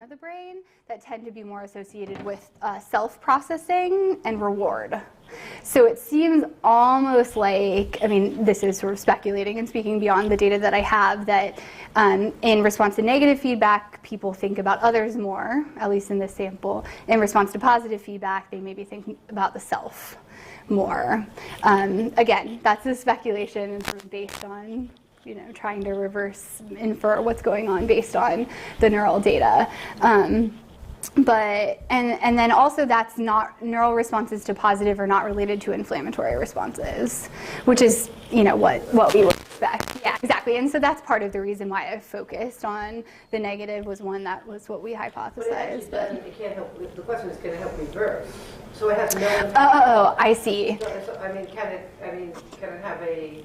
of the brain that tend to be more associated with self-processing and reward. So it seems almost like, I mean, this is sort of speculating and speaking beyond the data that I have, that in response to negative feedback, people think about others more, at least in this sample. In response to positive feedback, they maybe think about the self more. Again, that's a speculation and sort of based on trying to reverse infer what's going on based on the neural data. But then also that's not, neural responses to positive are not related to inflammatory responses, which is what we would expect. Yeah, exactly. And so that's part of the reason why I focused on the negative, was what we hypothesized. But it can't help. The question is, can it help reverse? So it has no. Oh, I see. So, I mean, can it have a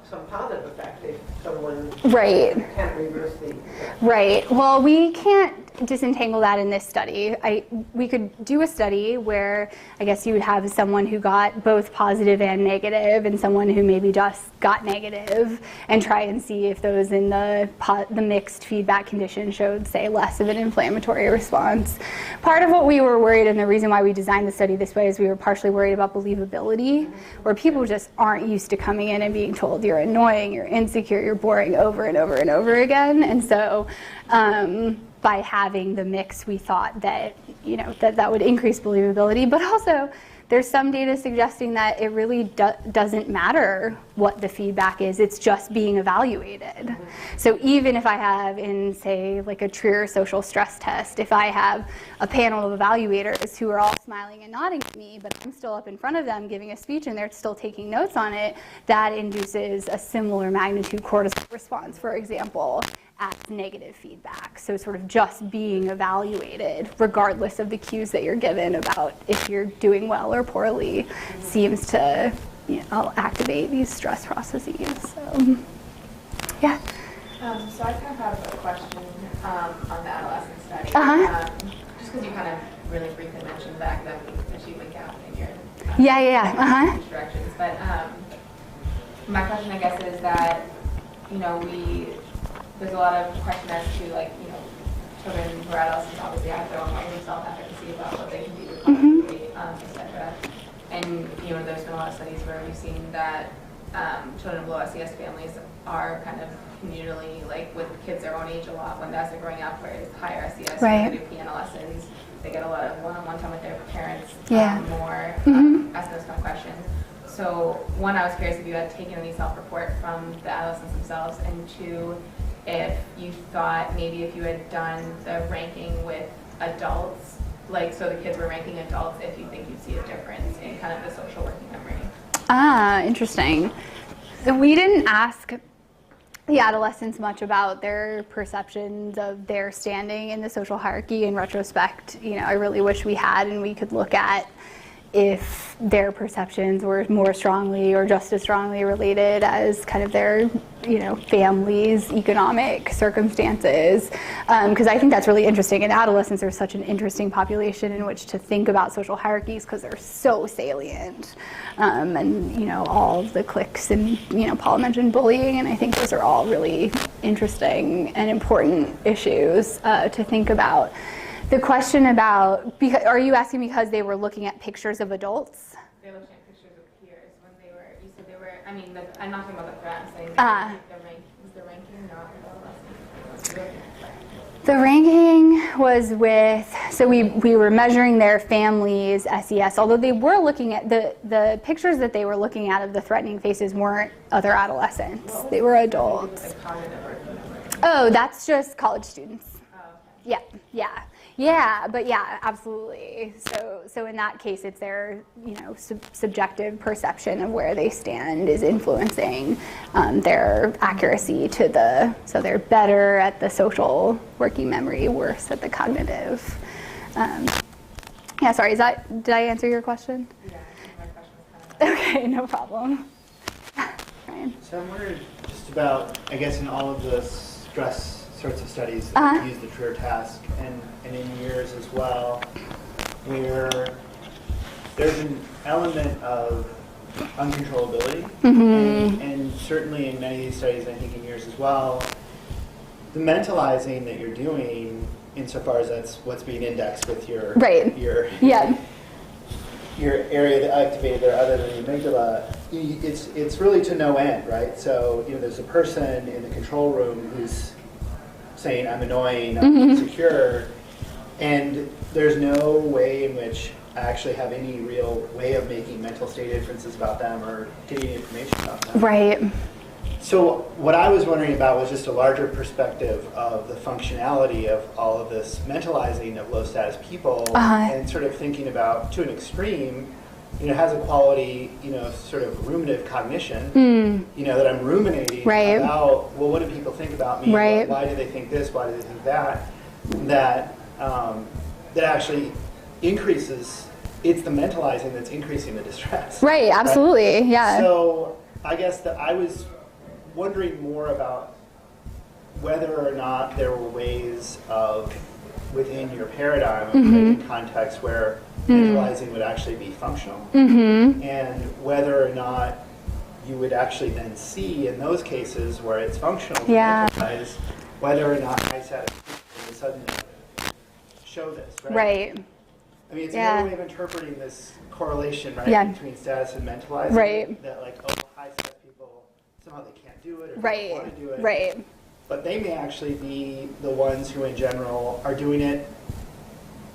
some positive effect if someone can't reverse the effect? Right. Well, we can't disentangle that in this study. We could do a study where I guess you would have someone who got both positive and negative, and someone who maybe just got negative, and try and see if those in the mixed feedback condition showed, say, less of an inflammatory response. Part of what we were worried, and the reason why we designed the study this way, is we were partially worried about believability, where people just aren't used to coming in and being told you're annoying, you're insecure, you're boring over and over and over again. And so by having the mix, we thought that that would increase believability. But also, there's some data suggesting that it really doesn't matter what the feedback is, it's just being evaluated. So even if I have in, say, like a Trier social stress test, if I have a panel of evaluators who are all smiling and nodding at me, but I'm still up in front of them giving a speech and they're still taking notes on it, that induces a similar magnitude cortisol response, for example, as negative feedback. So sort of just being evaluated, regardless of the cues that you're given about if you're doing well or poorly, seems to activate these stress processes. So, yeah. So I kind of have a question on the adolescent study. Just because you kind of really briefly mentioned the academic achievement gap in your directions. But my question, I guess, is that there's a lot of question as to, children who are adolescents obviously have their own level of self-efficacy about what they can do cognitively, etc. And, there's been a lot of studies where we've seen that children of low SES families are kind of communally, with kids their own age a lot as they're growing up, whereas higher SES, when they do PN lessons, they get a lot of one-on-one time with their parents, more, asking those kind of questions. So, one, I was curious if you had taken any self-report from the adolescents themselves, and two, if you thought maybe if you had done the ranking with adults, so the kids were ranking adults, if you think you'd see a difference in kind of the social working memory. Interesting. So we didn't ask the adolescents much about their perceptions of their standing in the social hierarchy. In retrospect, I really wish we had, and we could look at if their perceptions were more strongly or just as strongly related as kind of their, family's economic circumstances. Because I think that's really interesting. And adolescents are such an interesting population in which to think about social hierarchies because they're so salient. And, all of the cliques and, Paul mentioned bullying, and I think those are all really interesting and important issues to think about. The question about, are you asking because they were looking at pictures of adults? They were looking at pictures of peers when they were, you said they were, I'm not talking about the threat, I'm saying was the ranking not adolescent? The ranking was with, so we were measuring their families' SES, although they were looking at, the pictures that they were looking at of the threatening faces weren't other adolescents, they were adults. Oh, that's just college students. Oh, okay. Yeah, but absolutely. So in that case, it's their, subjective perception of where they stand is influencing their accuracy to so they're better at the social working memory, worse at the cognitive. Sorry, did I answer your question? Yeah, my question was kind of Okay, no problem. Ryan. So I'm wondering just about, I guess, in all of the stress sorts of studies that use the Trier task and in yours as well, where there's an element of uncontrollability, and certainly in many of these studies, I think in yours as well, the mentalizing that you're doing, insofar as that's what's being indexed with your Yeah. your area that activated there, other than the amygdala, it's really to no end, right? So there's a person in the control room who's saying, "I'm annoying, I'm insecure," and there's no way in which I actually have any real way of making mental state inferences about them or getting information about them. Right. So what I was wondering about was just a larger perspective of the functionality of all of this mentalizing of low status people, and sort of thinking about, to an extreme, has a quality, sort of ruminative cognition, that I'm ruminating about, well, what do people think about me? Right. Why do they think this? Why do they think that? That actually increases, it's the mentalizing that's increasing the distress. Right, absolutely, right? yeah. So I guess that I was wondering more about whether or not there were ways of, within your paradigm, in context where mentalizing would actually be functional, and whether or not you would actually then see in those cases where it's functional to mentalize, whether or not high status people would suddenly show this, right? Right. I mean, it's another way of interpreting this correlation, right, between status and mentalizing. Right. That, like, high status people, somehow they can't do it or Right. don't want to do it. Right. But they may actually be the ones who, in general, are doing it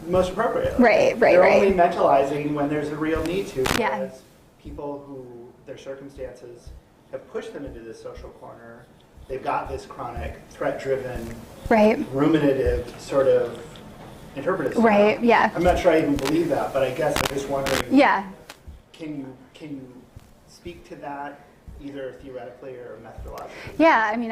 most appropriately. Right. They're only mentalizing when there's a real need to. Yeah. Whereas people who, their circumstances have pushed them into this social corner, they've got this chronic, threat-driven, ruminative sort of interpretive style. Right, yeah. I'm not sure I even believe that, but I guess I'm just wondering, can you speak to that, either theoretically or methodologically? Yeah, I mean,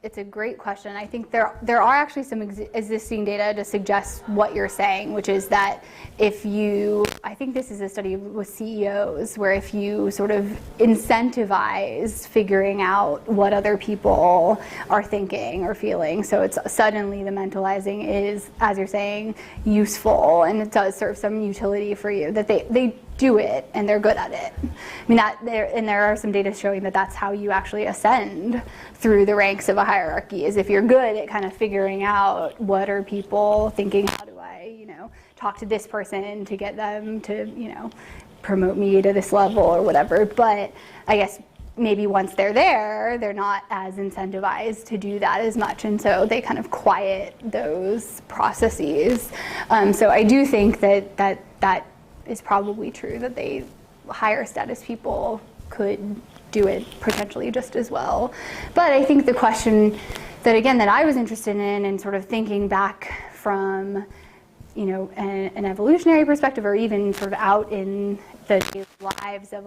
it's a great question. I think there are actually some existing data to suggest what you're saying, which is that if you, I think this is a study with CEOs, where if you sort of incentivize figuring out what other people are thinking or feeling, so it's suddenly the mentalizing is, as you're saying, useful, and it does serve some utility for you, that they do it and they're good at it. I mean, there are some data showing that that's how you actually ascend through the ranks of a hierarchy, is if you're good at kind of figuring out what are people thinking, how do I, talk to this person to get them to, promote me to this level or whatever. But I guess maybe once they're there, they're not as incentivized to do that as much, and so they kind of quiet those processes. So I do think that is probably true, that higher status people could do it potentially just as well. But I think the question that I was interested in, and sort of thinking back from an evolutionary perspective, or even sort of out in the daily lives of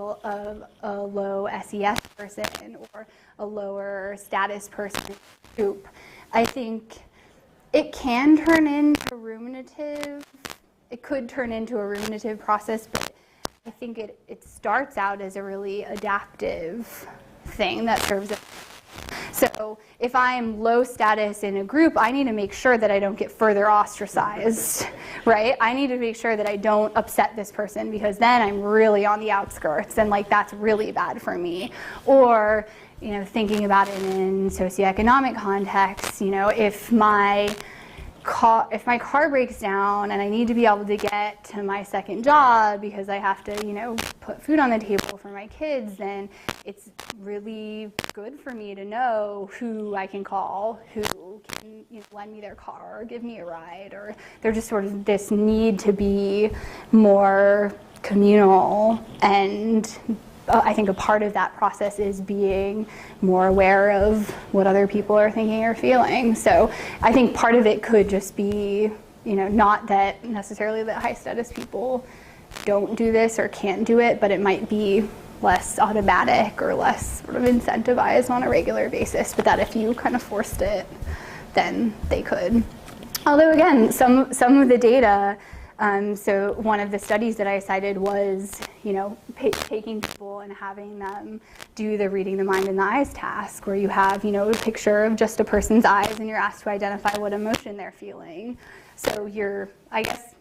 a low SES person or a lower status person group, I think it can turn into ruminative. It could turn into a ruminative process, but I think it starts out as a really adaptive thing that serves it. So if I'm low status in a group, I need to make sure that I don't get further ostracized, right? I need to make sure that I don't upset this person, because then I'm really on the outskirts, and that's really bad for me. Or, thinking about it in socioeconomic context, if my car breaks down and I need to be able to get to my second job because I have to, put food on the table for my kids, then it's really good for me to know who I can call, who can lend me their car or give me a ride, or there's just sort of this need to be more communal. And I think a part of that process is being more aware of what other people are thinking or feeling. So I think part of it could just be, not that necessarily that high status people don't do this or can't do it, but it might be less automatic or less sort of incentivized on a regular basis, but that if you kind of forced it, then they could. Although again, some of the data, so one of the studies that I cited was, taking people and having them do the reading the mind and the eyes task, where you have, a picture of just a person's eyes and you're asked to identify what emotion they're feeling. So you're, I guess,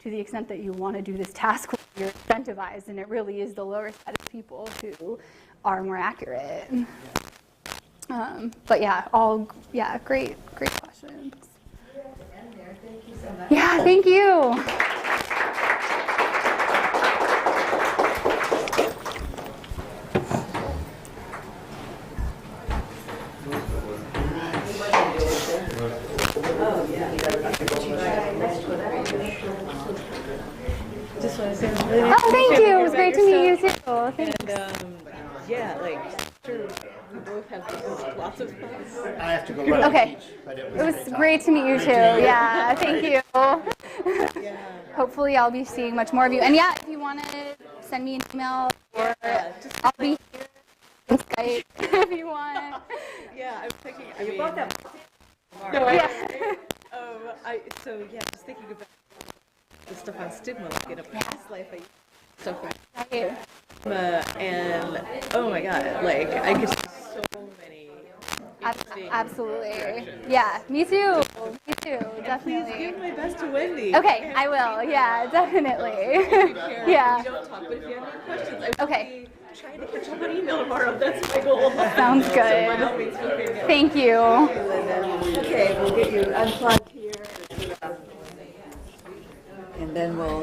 to the extent that you want to do this task, you're incentivized, and it really is the lower status people who are more accurate. But yeah, great questions. End there. Thank you so much. Yeah, thank you. Just want to say, I'm really Oh, thank you. It was great to meet you too. Thanks. And yeah, like, sure, we both have lots of thoughts. I have to go run Okay. and teach, but It was great to meet you too. Yeah, thank you. Yeah. Hopefully I'll be seeing much more of you. And yeah, if you want to send me an email, or I'll be here on Skype if you want. Yeah, I was thinking, I You mean, both have Yeah. so yeah, just thinking about the stuff on stigma, like in a past life, I used stuff on Right. stigma, and oh my god, like I could see so many interesting Absolutely. directions. Yeah, me too. Me too. Please Definitely. give my best to Wendy. Okay, I will. Yeah, definitely. Yeah. Yeah. We don't talk, but if you have any questions, I will Okay. be trying to catch up on email tomorrow. That's my goal. Sounds So good. by all means, feel free to get Thank you. Okay, we'll get you unplugged here. And then we'll